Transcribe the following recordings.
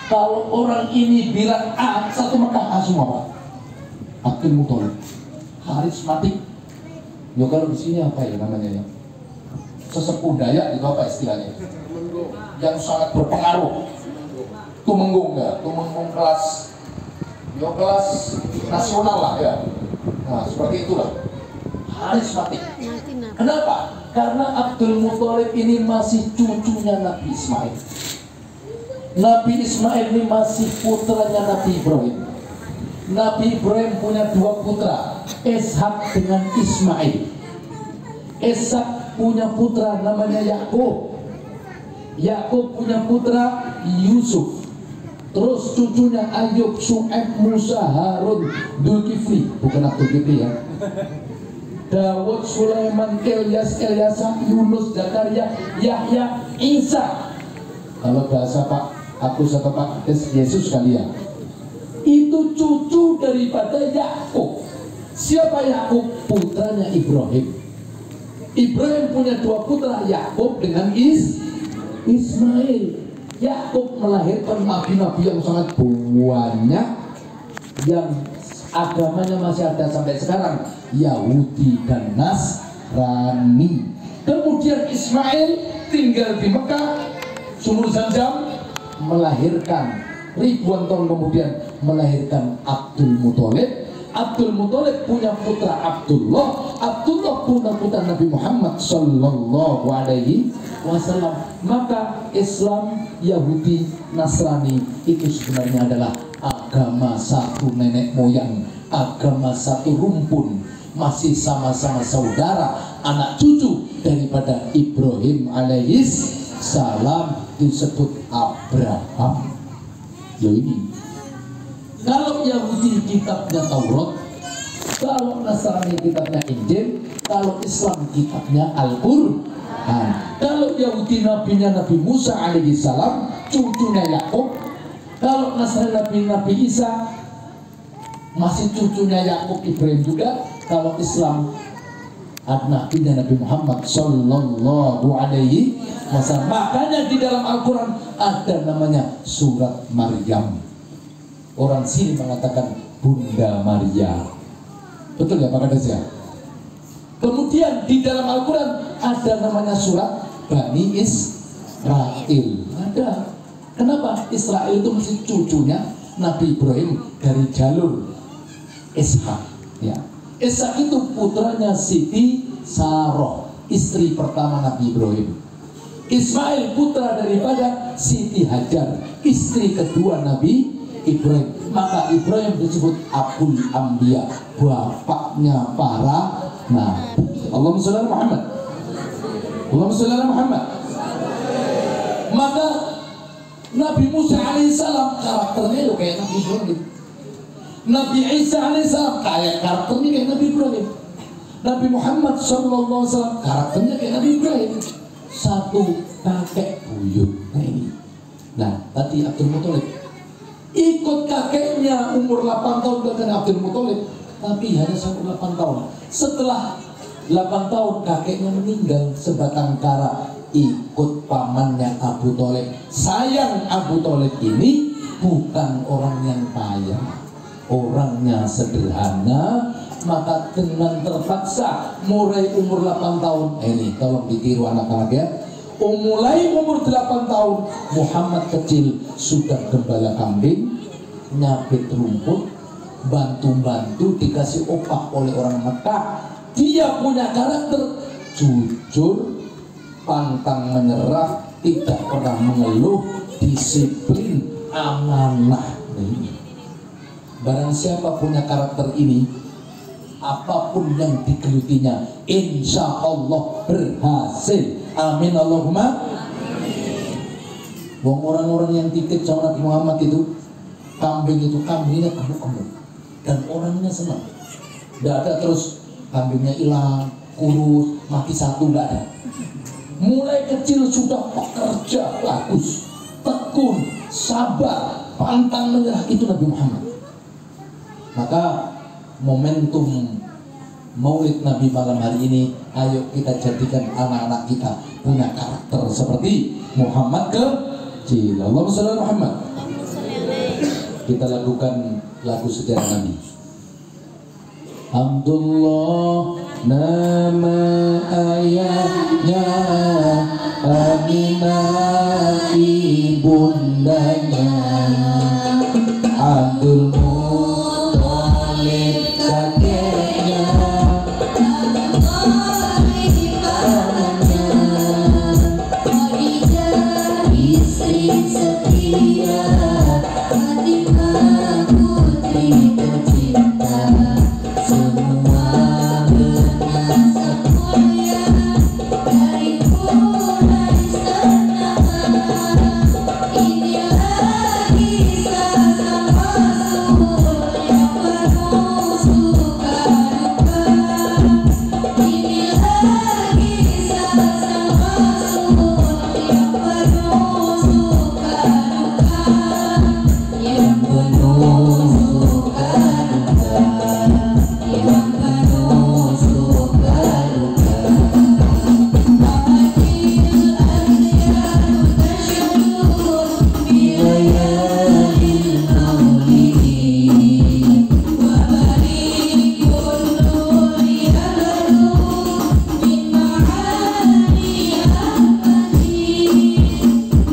Kalau orang ini bilang A, satu Mekah A semua Pak. Abdul Muthalib, karismatik. Ya kalau di sini apa ya namanya ya? Sesepuh Dayak itu apa istilahnya? Yang sangat berpengaruh. Tumenggung ya, Tumenggung kelas, ya kelas nasional lah ya. Nah seperti itulah. Karismatik. Kenapa? Karena Abdul Muthalib ini masih cucunya Nabi Ismail. Nabi Ismail ini masih putranya Nabi Ibrahim. Nabi Ibrahim punya dua putra, Ishak dengan Ismail. Ishak punya putra namanya Yakub. Yakub punya putra Yusuf. Terus cucunya Ayub, Syu'aib, Musa, Harun, Dzulkifli, bukan Abdul Kifli ya. Dawud, Sulaiman, Ilyas, Elyasa, Yunus, Zakaria, Yahya, Isa. Kalau bahasa Pak Agus atau Pak Yesus kali ya. Itu cucu daripada Yakub. Siapa Yakub? Putranya Ibrahim. Ibrahim punya dua putra, Yakub dengan Ismail. Yakub melahirkan nabi-nabi yang sangat banyak, yang agamanya masih ada sampai sekarang, Yahudi dan Nasrani. Kemudian Ismail tinggal di Mekah, Sumur Zamzam, melahirkan ribuan tahun kemudian melahirkan Abdul Muthalib. Abdul Muthalib punya putra Abdullah. Abdullah punya putra Nabi Muhammad Sallallahu Alaihi Wasallam. Maka Islam, Yahudi, Nasrani itu sebenarnya adalah agama satu nenek moyang, agama satu rumpun, masih sama-sama saudara, anak cucu daripada Ibrahim alaihis salam, disebut Abraham. Ya ini. Kalau Yahudi kitabnya Taurat, kalau Nasrani kitabnya Injil, kalau Islam kitabnya Al-Qur'an. Kalau Yahudi nabinya Nabi Musa alaihi salam, cucunya Yakub. Kalau Nasrani Nabi Isa, masih cucunya Yakub, Ibrahim juga. Kalau Islam nabinya Nabi Muhammad Sallallahu Alaihi Wasallam. Makanya di dalam Al-Quran ada namanya surat Maryam. Orang sini mengatakan Bunda Maria. Betul ya Pak Kades ya? Kemudian di dalam Al-Quran ada namanya surat Bani Israel. Ada. Kenapa? Israel itu mesti cucunya Nabi Ibrahim dari jalur Ishak. Ya. Ishak itu putranya Siti Saroh, istri pertama Nabi Ibrahim. Ismail putra daripada Siti Hajar, istri kedua Nabi Ibrahim. Maka Ibrahim disebut Abul Anbiya, bapaknya para nabi. Allahumma sholli ala Muhammad. Allahumma sholli ala Muhammad. Maka Nabi Musa alaihissalam karakternya kayak Nabi Ibrahim. Nabi Isa alaihissalam karakternya kayak Nabi Ibrahim. Nabi Muhammad sallallahu alaihi wasallam karakternya kayak Nabi Ibrahim. Satu kakek buyut. Nah ini. Nah tadi Abdul Muthalib ikut kakeknya umur 8 tahun dengan Abdul Muthalib, tapi hanya sampai 8 tahun. Setelah 8 tahun kakeknya meninggal sebatang kara, ikut pamannya Abu Thalib. Sayang Abu Thalib ini bukan orang yang kaya, orangnya sederhana. Maka dengan terpaksa mulai umur 8 tahun, ini tolong ditiru anak-anak ya. Mulai umur 8 tahun Muhammad kecil sudah gembala kambing, nyabit rumput, bantu-bantu dikasih upah oleh orang Mekah. Dia punya karakter jujur, pantang menyerah, tidak pernah mengeluh, disiplin, amanah. Barang siapa punya karakter ini, apapun yang digelutinya insya Allah berhasil. Amin Allahumma amin. Wong orang-orang yang titip sama Nabi Muhammad itu kambingnya gemuk-gemuk dan orangnya senang. Tidak ada terus kambingnya hilang, kurus, mati satu, tidak ada. Mulai kecil sudah pekerja bagus, tekun, sabar, pantang menyerah, itu Nabi Muhammad. Maka momentum Maulid Nabi malam hari ini, ayo kita jadikan anak-anak kita punya karakter seperti Muhammad kecil. Allahumma sholli ala Muhammad. kita lakukan lagu sejarah Nabi. Abdullah nama ayahnya, Aminah ibundanya, Abdul Muthalib kakeknya, istri setia, Fatimah putri tercinta, semua bernasab mulia dari Quraisy ternama. Inilah kisah sang Rasul yang penuh suka duka. Inilah kisah sang Rasul yang penuh suka duka, yang penuh suka duka, yang penuh suka duka. Ahadil aghyar tasyurur bilayalil maulidi, wa barikun nuri abadu min ma'ani ahmadin.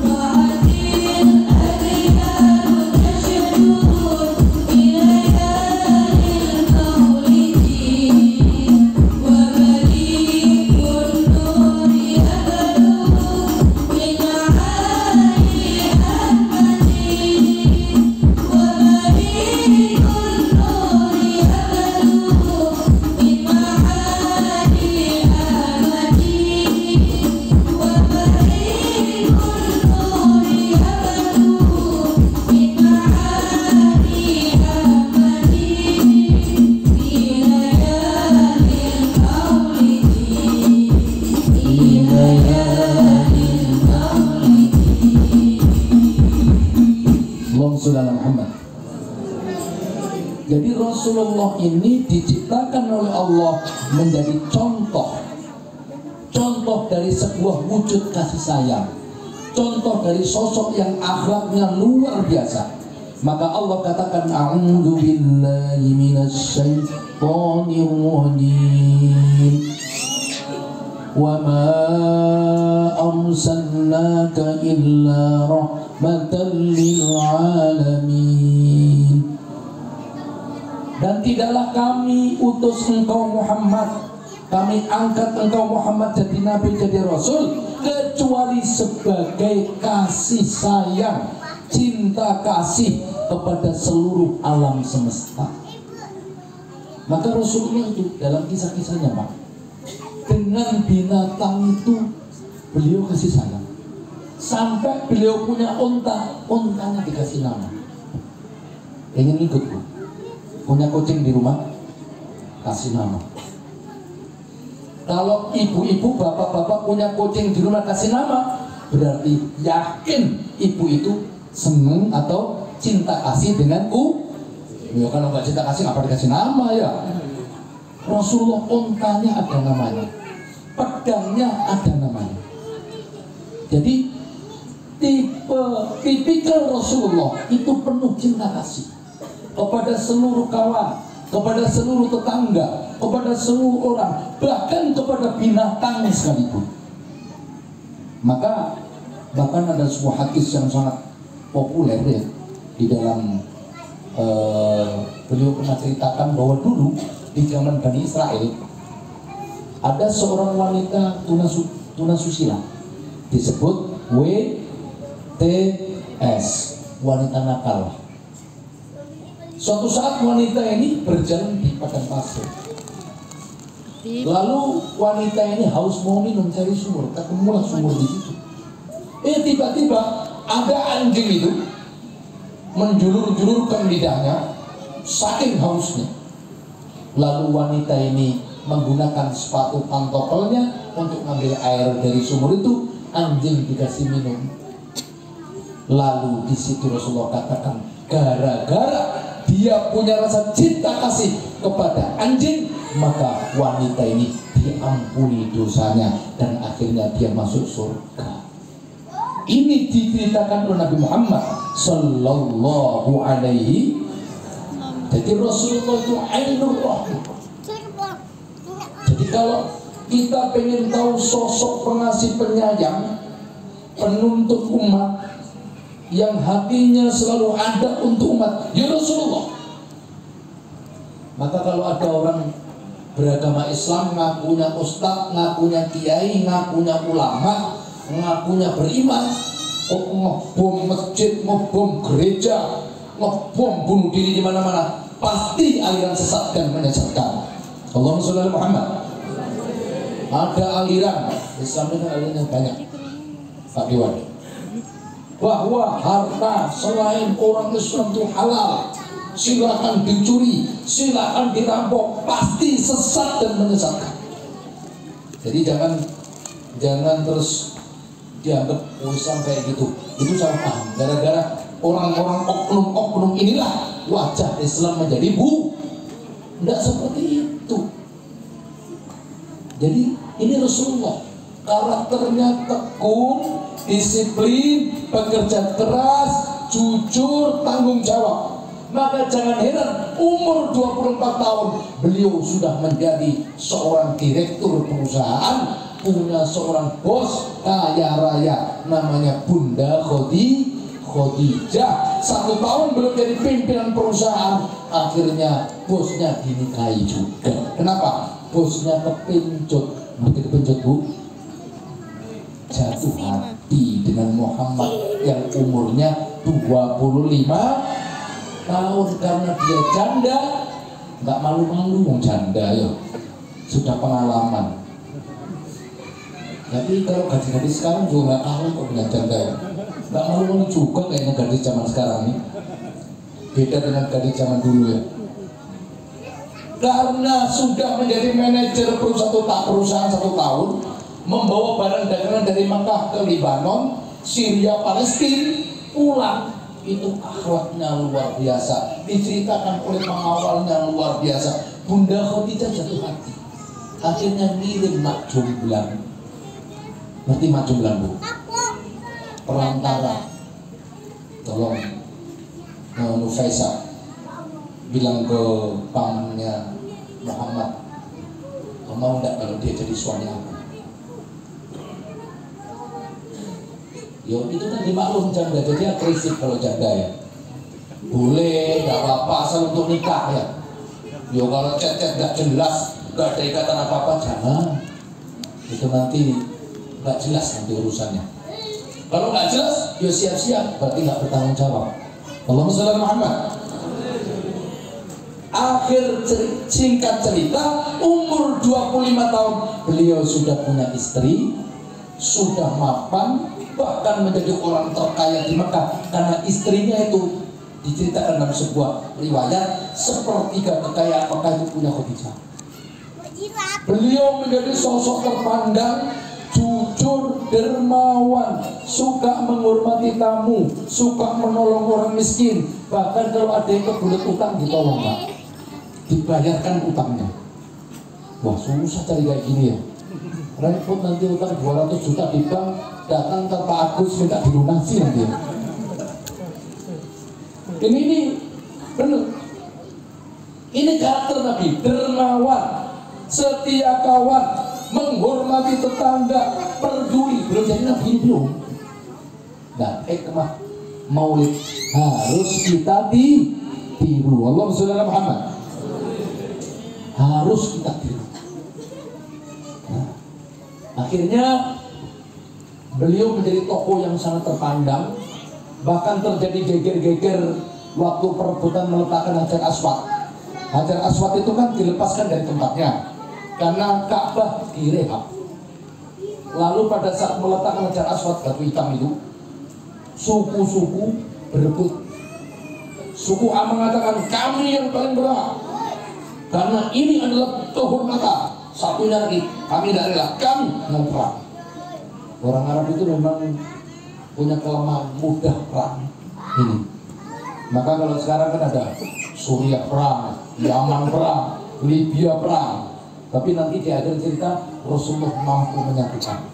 Ahadil aghyar tasyurur bilayalil maulidi, wa barikun nuri abadu min ma'ani ahmadin. Wa barikun nuri abadu min ma'ani ahmadin. Wa barikun nuri abadu min ma'ani ahmadin fi layalil maulidi, fi layalil maulidi. Allahumma sholli ala Muhammad. Jadi Rasulullah ini diciptakan oleh Allah menjadi contoh dari sebuah wujud kasih sayang, contoh dari sosok yang akhlaknya luar biasa. Maka Allah katakan, a'udzu billahi minasyaitonir rajim, wa ma arsalnaka illa rahmatan lil alamin. Dan tidaklah kami utus engkau Muhammad, kami angkat engkau Muhammad jadi nabi, jadi rasul, kecuali sebagai kasih sayang, cinta kasih kepada seluruh alam semesta. Maka Rasulullah itu dalam kisah-kisahnya, Pak, dengan binatang itu beliau kasih sayang. Sampai beliau punya unta, untanya dikasih nama. Ingin ikut, Bu? Punya kucing di rumah, kasih nama. Kalau ibu-ibu, bapak-bapak punya kucing di rumah, kasih nama, berarti yakin ibu itu senang atau cinta kasih dengan ya kalau nggak cinta kasih apa dikasih nama ya. Rasulullah untanya ada namanya, pedangnya ada namanya. Jadi tipikal Rasulullah itu penuh cinta kasih kepada seluruh kawan, kepada seluruh tetangga, kepada seluruh orang, bahkan kepada binatang sekalipun. Maka bahkan ada sebuah hadis yang sangat populer ya di dalam beliau pernah ceritakan bahwa dulu di zaman Bani Israel ada seorang wanita tunasusila disebut WTS, wanita nakal. Suatu saat wanita ini berjalan di padang pasir. Lalu wanita ini haus mau minum, cari sumur, ketemulah sumur di situ. Tiba-tiba ada anjing itu menjulur-julurkan lidahnya saking hausnya. Lalu wanita ini menggunakan sepatu pantoffelnya untuk ngambil air dari sumur itu, anjing dikasih minum. Lalu di situ Rasulullah katakan, gara-gara dia punya rasa cinta kasih kepada anjing, maka wanita ini diampuni dosanya dan akhirnya dia masuk surga. Ini diceritakan oleh Nabi Muhammad Sallallahu Alaihi. Jadi Rasulullah itu ainur rahmah. Jadi kalau kita pengen tahu sosok pengasih penyayang, penuntut umat, yang hatinya selalu ada untuk umat, ya Rasulullah. Maka kalau ada orang beragama Islam, ngakunya ustaz, ngakunya kiai, ngakunya ulama, ngakunya beriman, kok ngebom masjid, ngebom gereja, ngebom bunuh diri di mana-mana, pasti aliran sesat dan menyesatkan. Allahumma sholli ala Muhammad. Ada aliran Islam ini, alirannya banyak, Pak Dewan, bahwa harta selain orang Islam itu halal, silakan dicuri, silakan dirampok, pasti sesat dan menyesatkan. Jadi jangan terus dianggap Islam kayak gitu. Itu salah paham. Gara-gara orang-orang oknum-oknum inilah wajah Islam menjadi tidak seperti itu. Jadi ini Rasulullah, karakternya tekun, disiplin, bekerja keras, jujur, tanggung jawab. Maka jangan heran umur 24 tahun beliau sudah menjadi seorang direktur perusahaan, punya seorang bos kaya raya namanya Bunda Khadijah. 1 tahun belum jadi pimpinan perusahaan, akhirnya bosnya dinikahi juga. Kenapa? Bosnya kepincut. Nanti kepincut, Bu, jatuh hati dengan Muhammad yang umurnya 25 tahun karena dia janda. Nggak malu-malu wong janda ya, sudah pengalaman. Tapi kalau gadis-gadis sekarang juga nggak kalah kok dengan janda ya. Nggak malu-malu juga kayaknya gadis zaman sekarang ini. Beda dengan gadis zaman dulu ya. Karena sudah menjadi manajer perusahaan 1 tahun, membawa barang dagangan dari Makkah ke Lebanon, Syria, Palestina, pulang. Itu akhlaknya luar biasa, diceritakan oleh pengawalnya luar biasa. Bunda Khadijah jatuh hati, akhirnya ngirim mak jomblang. Ngerti mak jomblang, Bu? Perantara. Tolong Nufaisa bilang ke pamannya Muhammad, mau enggak kalau dia jadi suami aku? Yo, itu kan dimaklum janda, jadi agresif kalau janda ya. Boleh, nggak apa-apa asal untuk nikah ya. Yo, kalau chat-chat nggak jelas, nggak ada ikatan apa-apa, jangan. Itu nanti nggak jelas nanti urusannya. Kalau nggak jelas, yo siap-siap, berarti nggak bertanggung jawab. Allahumma sholli ala Muhammad. Akhir singkat cerita, umur 25 tahun beliau sudah punya istri, sudah mapan, bahkan menjadi orang terkaya di Mekah karena istrinya itu diceritakan dalam sebuah riwayat sepertiga kekayaan Mekah itu punya Khadijah. Beliau menjadi sosok terpandang, jujur, dermawan, suka menghormati tamu, suka menolong orang miskin. Bahkan kalau ada yang kebelet utang ditolong, Pak, dibayarkan utangnya. Wah, susah cari kayak gini ya. Repot nanti utang 200 juta di bank, datang ke Pak Agus minta dilunasi nanti. Ini benar. Ini karakter Nabi, dermawan, setia kawan, menghormati tetangga, peduli. Belum jadi Nabi belum. Nah, hikmah Maulid harus kita tiru. Allahumma sholli ala Muhammad. Harus kita tiru. Nah, akhirnya beliau menjadi tokoh yang sangat terpandang. Bahkan terjadi geger-geger waktu perebutan meletakkan Hajar Aswad. Hajar Aswad itu kan dilepaskan dari tempatnya karena Ka'bah direhab. Lalu pada saat meletakkan Hajar Aswad, batu hitam itu, suku-suku berebut. Suku A mengatakan kami yang paling berhak karena ini adalah kehormatan. Satunya lagi, kami tidak rela, kami mau perang. Orang Arab itu memang punya kelemahan, mudah perang ini. Maka kalau sekarang kan ada Suriah perang, Yaman perang, Libya perang. Tapi nanti di akhir cerita Rasulullah mampu menyatukan.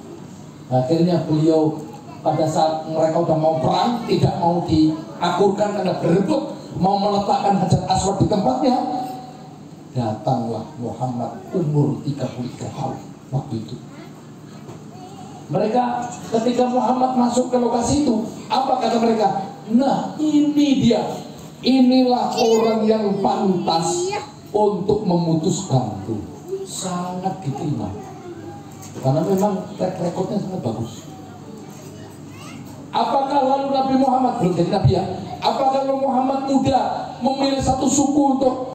Akhirnya beliau pada saat mereka udah mau perang, tidak mau diakurkan karena berebut mau meletakkan Hajar Aswad di tempatnya, datanglah Muhammad umur 33 tahun waktu itu. Mereka ketika Muhammad masuk ke lokasi itu, apa kata mereka? Nah, ini dia, inilah orang yang pantas untuk memutuskan. Tuh, sangat diterima karena memang track recordnya sangat bagus. Apakah lalu Nabi Muhammad belum jadi Nabi ya? Apakah lalu Muhammad muda memilih satu suku untuk